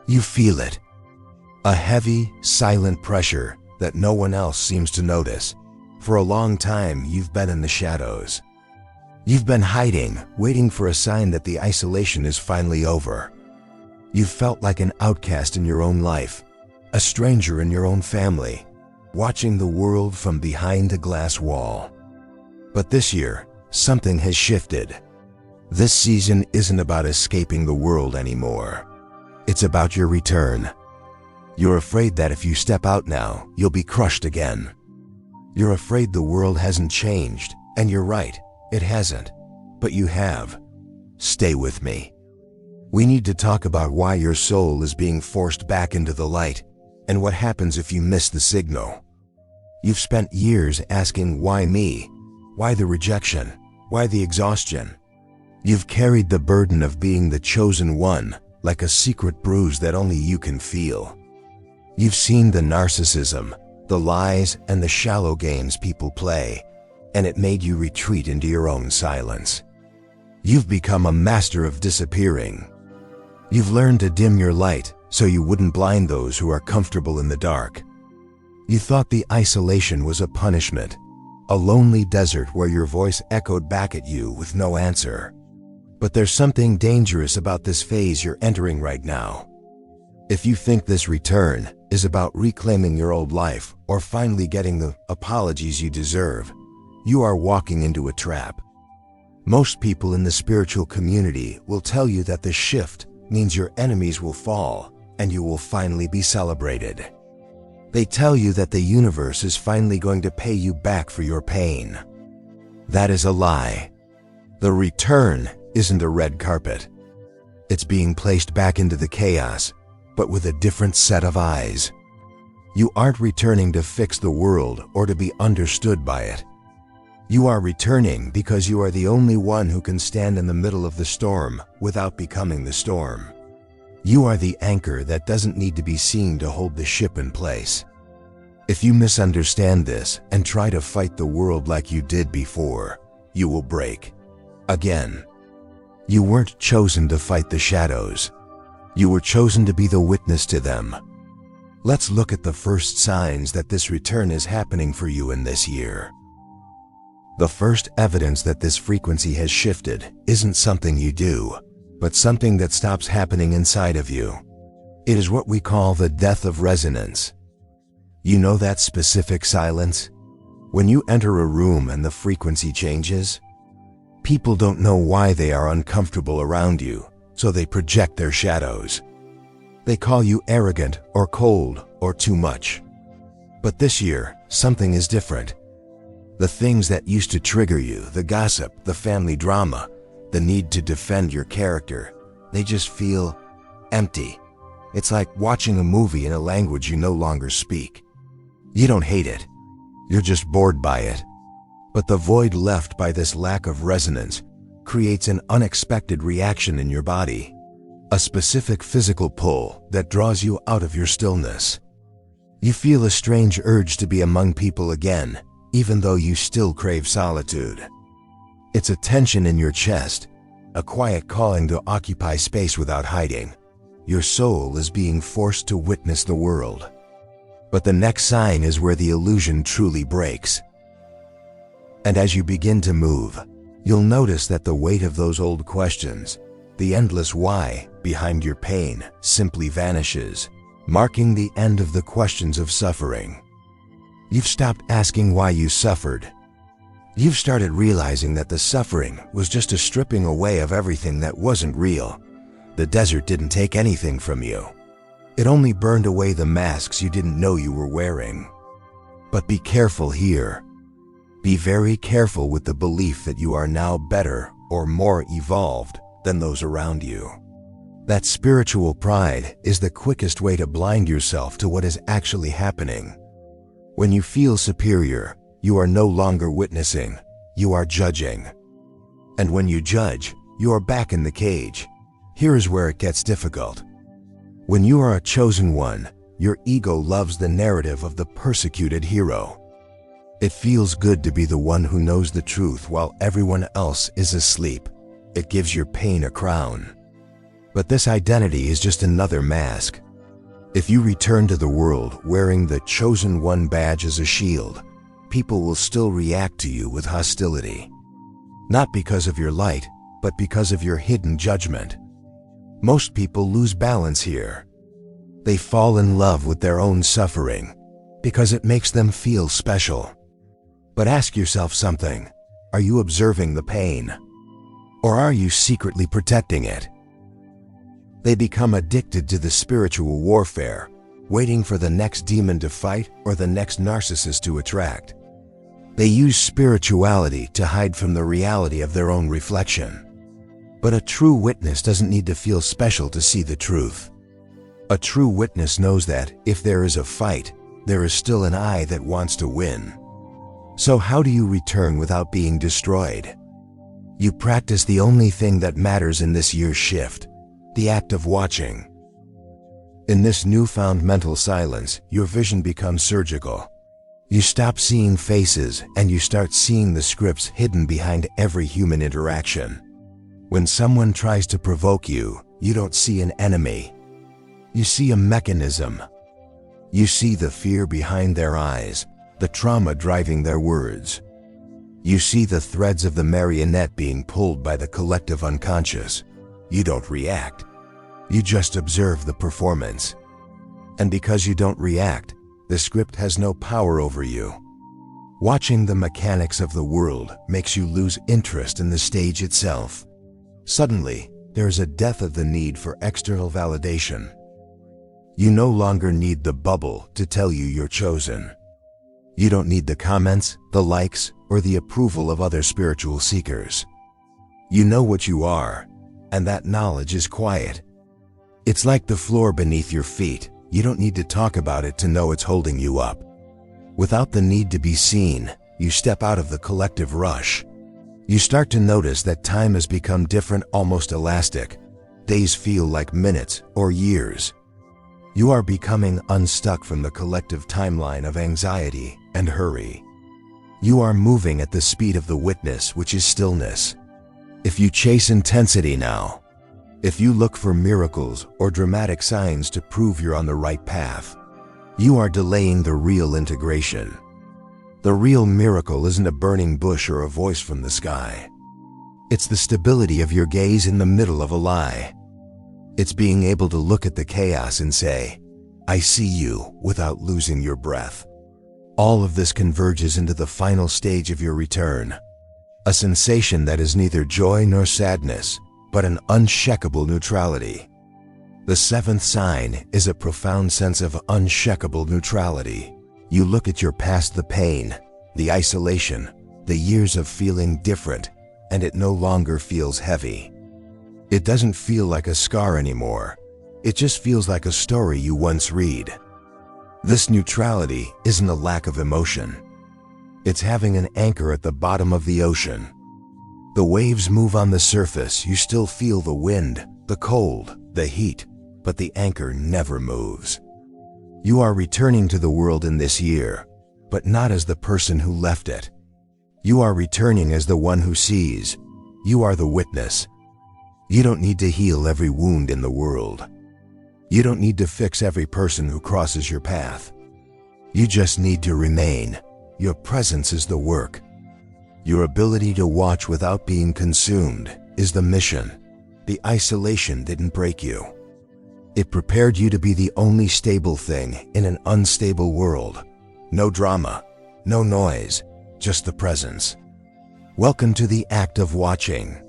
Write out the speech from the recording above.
You feel it. A heavy, silent pressure that no one else seems to notice. For a long time, you've been in the shadows. You've been hiding, waiting for a sign that the isolation is finally over. You've felt like an outcast in your own life, a stranger in your own family, watching the world from behind a glass wall. But this year, something has shifted. This season isn't about escaping the world anymore. It's about your return. You're afraid that if you step out now, you'll be crushed again. You're afraid the world hasn't changed, and you're right, it hasn't. But you have. Stay with me. We need to talk about why your soul is being forced back into the light, and what happens if you miss the signal. You've spent years asking, why me? Why the rejection? Why the exhaustion? You've carried the burden of being the chosen one, like a secret bruise that only you can feel. You've seen the narcissism, the lies, and the shallow games people play, and it made you retreat into your own silence. You've become a master of disappearing. You've learned to dim your light so you wouldn't blind those who are comfortable in the dark. You thought the isolation was a punishment, a lonely desert where your voice echoed back at you with no answer. But there's something dangerous about this phase you're entering right now. If you think this return is about reclaiming your old life or finally getting the apologies you deserve, you are walking into a trap. Most people in the spiritual community will tell you that the shift means your enemies will fall and you will finally be celebrated. They tell you that the universe is finally going to pay you back for your pain. That is a lie. The return isn't a red carpet. It's being placed back into the chaos, but with a different set of eyes. You aren't returning to fix the world or to be understood by it. You are returning because you are the only one who can stand in the middle of the storm without becoming the storm. You are the anchor that doesn't need to be seen to hold the ship in place. If you misunderstand this and try to fight the world like you did before, you will break. Again. You weren't chosen to fight the shadows. You were chosen to be the witness to them. Let's look at the first signs that this return is happening for you in this year. The first evidence that this frequency has shifted isn't something you do, but something that stops happening inside of you. It is what we call the death of resonance. You know that specific silence? When you enter a room and the frequency changes, people don't know why they are uncomfortable around you, so they project their shadows. They call you arrogant or cold or too much. But this year, something is different. The things that used to trigger you, the gossip, the family drama, the need to defend your character, they just feel empty. It's like watching a movie in a language you no longer speak. You don't hate it. You're just bored by it. But the void left by this lack of resonance creates an unexpected reaction in your body, a specific physical pull that draws you out of your stillness. You feel a strange urge to be among people again, even though you still crave solitude. It's a tension in your chest, a quiet calling to occupy space without hiding. Your soul is being forced to witness the world. But the next sign is where the illusion truly breaks. And as you begin to move, you'll notice that the weight of those old questions, the endless why behind your pain, simply vanishes, marking the end of the questions of suffering. You've stopped asking why you suffered. You've started realizing that the suffering was just a stripping away of everything that wasn't real. The desert didn't take anything from you. It only burned away the masks you didn't know you were wearing. But be careful here. Be very careful with the belief that you are now better or more evolved than those around you. That spiritual pride is the quickest way to blind yourself to what is actually happening. When you feel superior, you are no longer witnessing, you are judging. And when you judge, you are back in the cage. Here is where it gets difficult. When you are a chosen one, your ego loves the narrative of the persecuted hero. It feels good to be the one who knows the truth while everyone else is asleep. It gives your pain a crown. But this identity is just another mask. If you return to the world wearing the chosen one badge as a shield, people will still react to you with hostility. Not because of your light, but because of your hidden judgment. Most people lose balance here. They fall in love with their own suffering because it makes them feel special. But ask yourself something. Are you observing the pain? Or are you secretly protecting it? They become addicted to the spiritual warfare, waiting for the next demon to fight or the next narcissist to attract. They use spirituality to hide from the reality of their own reflection. But a true witness doesn't need to feel special to see the truth. A true witness knows that if there is a fight, there is still an I that wants to win. So how do you return without being destroyed? You practice the only thing that matters in this year's shift, the act of watching. In this newfound mental silence, your vision becomes surgical. You stop seeing faces and you start seeing the scripts hidden behind every human interaction. When someone tries to provoke you, you don't see an enemy. You see a mechanism. You see the fear behind their eyes, the trauma driving their words. You see the threads of the marionette being pulled by the collective unconscious. You don't react. You just observe the performance. And because you don't react, the script has no power over you. Watching the mechanics of the world makes you lose interest in the stage itself. Suddenly, there is a death of the need for external validation. You no longer need the bubble to tell you you're chosen. You don't need the comments, the likes, or the approval of other spiritual seekers. You know what you are, and that knowledge is quiet. It's like the floor beneath your feet. You don't need to talk about it to know it's holding you up. Without the need to be seen, you step out of the collective rush. You start to notice that time has become different, almost elastic. Days feel like minutes or years. You are becoming unstuck from the collective timeline of anxiety and hurry. You are moving at the speed of the witness, which is stillness. If you chase intensity now, if you look for miracles or dramatic signs to prove you're on the right path, you are delaying the real integration. The real miracle isn't a burning bush or a voice from the sky. It's the stability of your gaze in the middle of a lie. It's being able to look at the chaos and say, I see you, without losing your breath. All of this converges into the final stage of your return. A sensation that is neither joy nor sadness, but an unshakable neutrality. The seventh sign is a profound sense of unshakable neutrality. You look at your past, the pain, the isolation, the years of feeling different, and it no longer feels heavy. It doesn't feel like a scar anymore. It just feels like a story you once read. This neutrality isn't a lack of emotion. It's having an anchor at the bottom of the ocean. The waves move on the surface, you still feel the wind, the cold, the heat, but the anchor never moves. You are returning to the world in this year, but not as the person who left it. You are returning as the one who sees. You are the witness. You don't need to heal every wound in the world. You don't need to fix every person who crosses your path. You just need to remain. Your presence is the work. Your ability to watch without being consumed is the mission. The isolation didn't break you. It prepared you to be the only stable thing in an unstable world. No drama, no noise, just the presence. Welcome to the act of watching.